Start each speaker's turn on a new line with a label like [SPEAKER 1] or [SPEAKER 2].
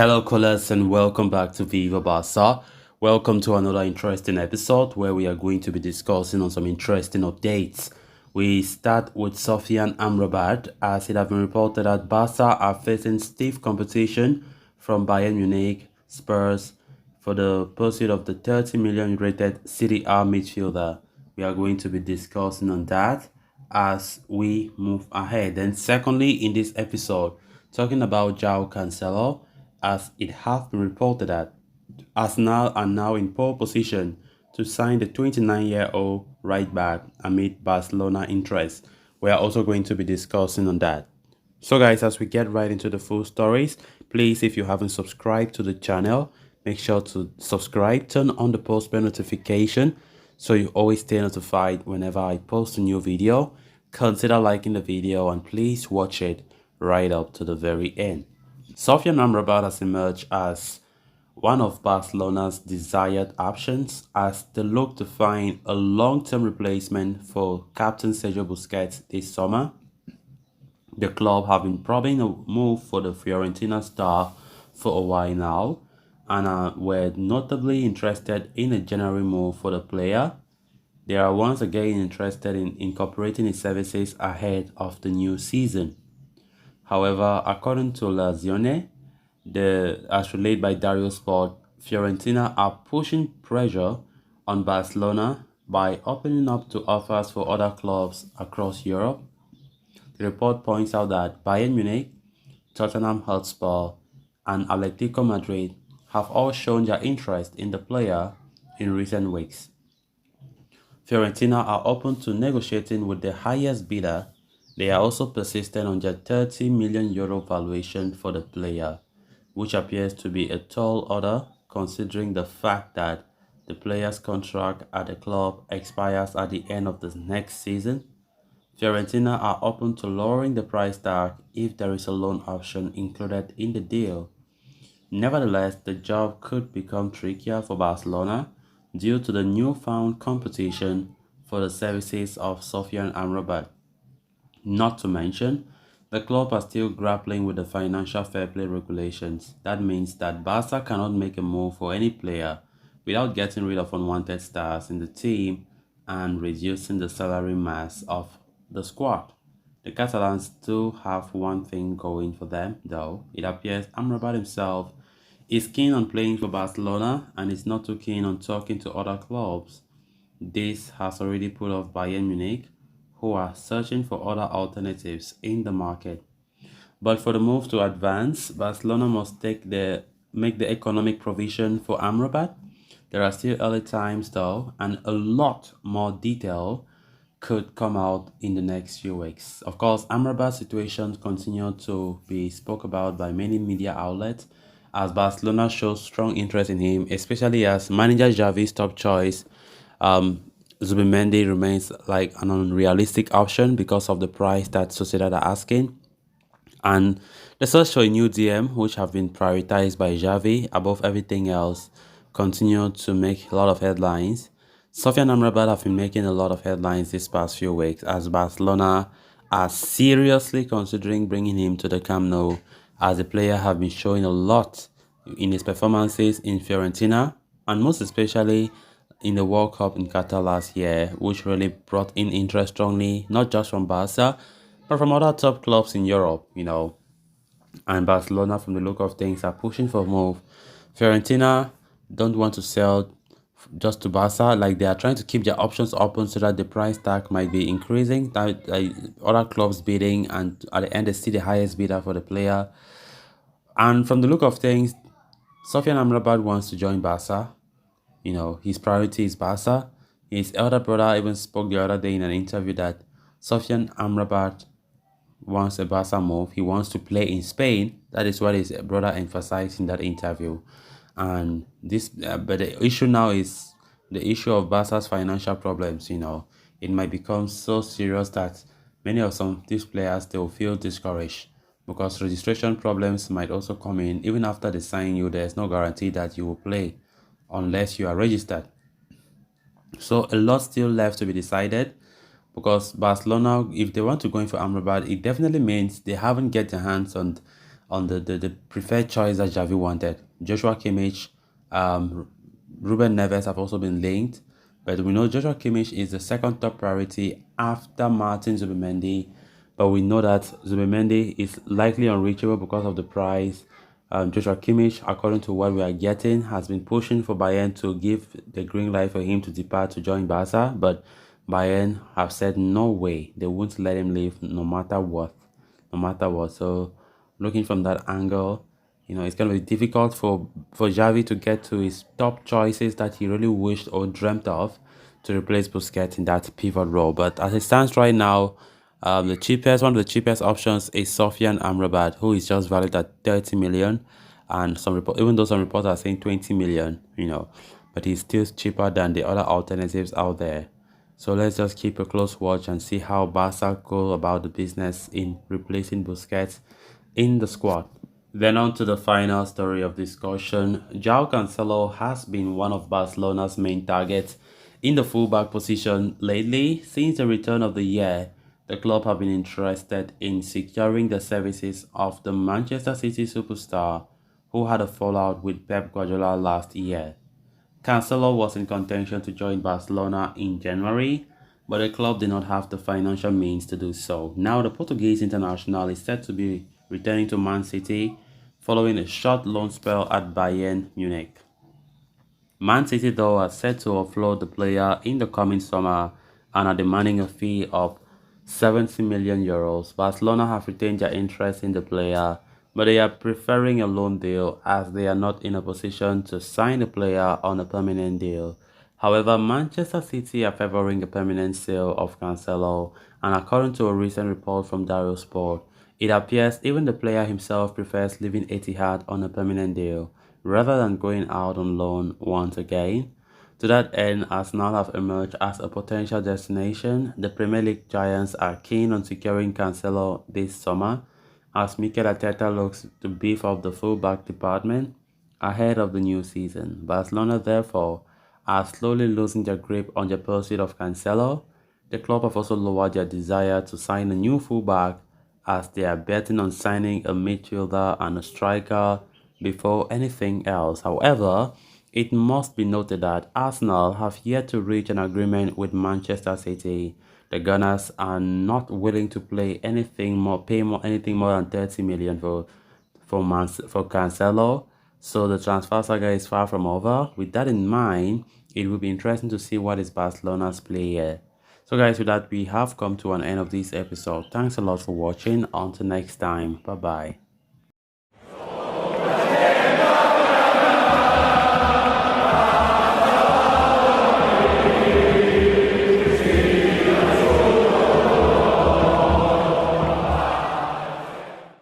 [SPEAKER 1] Hello, callers, and welcome back to Viva Barca. Welcome to another interesting episode where we are going to be discussing on some interesting updates. We start with Sofyan Amrabat, as it has been reported that Barca are facing stiff competition from Bayern Munich, Spurs, for the pursuit of the 30 million rated Serie A midfielder. We are going to be discussing on that as we move ahead. And secondly, in this episode, talking about Joao Cancelo, as it has been reported that Arsenal are now in pole position to sign the 29-year-old right back amid Barcelona interest. We are also going to be discussing on that. So guys, as we get right into the full stories, please, if you haven't subscribed to the channel, make sure to subscribe, turn on the post bell notification so you always stay notified whenever I post a new video. Consider liking the video and please watch it right up to the very end. Sofyan Amrabat has emerged as one of Barcelona's desired options as they look to find a long-term replacement for captain Sergio Busquets this summer. The club have been probing a move for the Fiorentina star for a while now and were notably interested in a January move for the player. They are once again interested in incorporating his services ahead of the new season. However, according to La Zione, as relayed by Dario Sport, Fiorentina are pushing pressure on Barcelona by opening up to offers for other clubs across Europe. The report points out that Bayern Munich, Tottenham Hotspur, and Atletico Madrid have all shown their interest in the player in recent weeks. Fiorentina are open to negotiating with the highest bidder. They are also persistent on their 30 million euro valuation for the player, which appears to be a tall order considering the fact that the player's contract at the club expires at the end of the next season. Fiorentina are open to lowering the price tag if there is a loan option included in the deal. Nevertheless, the job could become trickier for Barcelona due to the newfound competition for the services of Sofyan Amrabat. Not to mention, the club are still grappling with the financial fair play regulations. That means that Barca cannot make a move for any player without getting rid of unwanted stars in the team and reducing the salary mass of the squad. The Catalans do have one thing going for them, though. It appears Amrabat himself is keen on playing for Barcelona and is not too keen on talking to other clubs. This has already put off Bayern Munich, who are searching for other alternatives in the market. But for the move to advance, Barcelona must make the economic provision for Amrabat. There are still early times though, and a lot more detail could come out in the next few weeks. Of course, Amrabat's situation continued to be spoke about by many media outlets as Barcelona shows strong interest in him, especially as manager Xavi's top choice. Zubimendi remains like an unrealistic option because of the price that Sociedad are asking. And the search for a new DM, which have been prioritized by Xavi above everything else, continue to make a lot of headlines. Sofyan Amrabat have been making a lot of headlines this past few weeks as Barcelona are seriously considering bringing him to the Camp Nou, as the player have been showing a lot in his performances in Fiorentina and most especially in the World Cup in Qatar last year, which really brought in interest strongly, not just from Barca, but from other top clubs in Europe. And Barcelona, from the look of things, are pushing for a move. Fiorentina don't want to sell just to Barca, like they are trying to keep their options open so that the price tag might be increasing, that other clubs bidding, and at the end they see the highest bidder for the player. And from the look of things, Sofyan Amrabat wants to join Barca. His priority is Barca. His elder brother even spoke the other day in an interview that Sofyan Amrabat wants a Barca move. He wants to play in Spain. That is what his brother emphasized in that interview. And but the issue now is the issue of Barca's financial problems. It might become so serious that many of these players, they will feel discouraged because registration problems might also come in. Even after they sign you, there's no guarantee that you will play unless you are registered. So a lot still left to be decided because Barcelona, if they want to go in for Amrabat, it definitely means they haven't get their hands on on the preferred choice that Javi wanted. Joshua Kimmich, um, Ruben Neves have also been linked, but we know Joshua Kimmich is the second top priority after Martin Zubimendi. But we know that Zubimendi is likely unreachable because of the price. Joshua Kimmich, according to what we are getting, has been pushing for Bayern to give the green light for him to depart to join Barca, but Bayern have said no way, they won't let him leave no matter what, no matter what. So, looking from that angle, it's going to be difficult for Xavi to get to his top choices that he really wished or dreamt of to replace Busquets in that pivot role. But as it stands right now, one of the cheapest options is Sofyan Amrabat, who is just valued at 30 million, and even though some reports are saying 20 million, but he's still cheaper than the other alternatives out there. So let's just keep a close watch and see how Barca go about the business in replacing Busquets in the squad. Then on to the final story of discussion. Joao Cancelo has been one of Barcelona's main targets in the fullback position lately. Since the return of the year, the club have been interested in securing the services of the Manchester City superstar who had a fallout with Pep Guardiola last year. Cancelo was in contention to join Barcelona in January, but the club did not have the financial means to do so. Now, the Portuguese international is set to be returning to Man City following a short loan spell at Bayern Munich. Man City, though, are set to offload the player in the coming summer and are demanding a fee of 70 million euros. Barcelona have retained their interest in the player, but they are preferring a loan deal as they are not in a position to sign the player on a permanent deal. However, Manchester City are favoring a permanent sale of Cancelo, and according to a recent report from Dario Sport, it appears even the player himself prefers leaving Etihad on a permanent deal rather than going out on loan once again. To that end, Arsenal have emerged as a potential destination. The Premier League giants are keen on securing Cancelo this summer, as Mikel Arteta looks to beef up the fullback department ahead of the new season. Barcelona, therefore, are slowly losing their grip on the pursuit of Cancelo. The club have also lowered their desire to sign a new fullback as they are betting on signing a midfielder and a striker before anything else. However, it must be noted that Arsenal have yet to reach an agreement with Manchester City. The Gunners are not willing to pay anything more than 30 million for Cancelo. So the transfer saga is far from over. With that in mind, it will be interesting to see what is Barcelona's play here. So guys, with that, we have come to an end of this episode. Thanks a lot for watching. Until next time. Bye bye.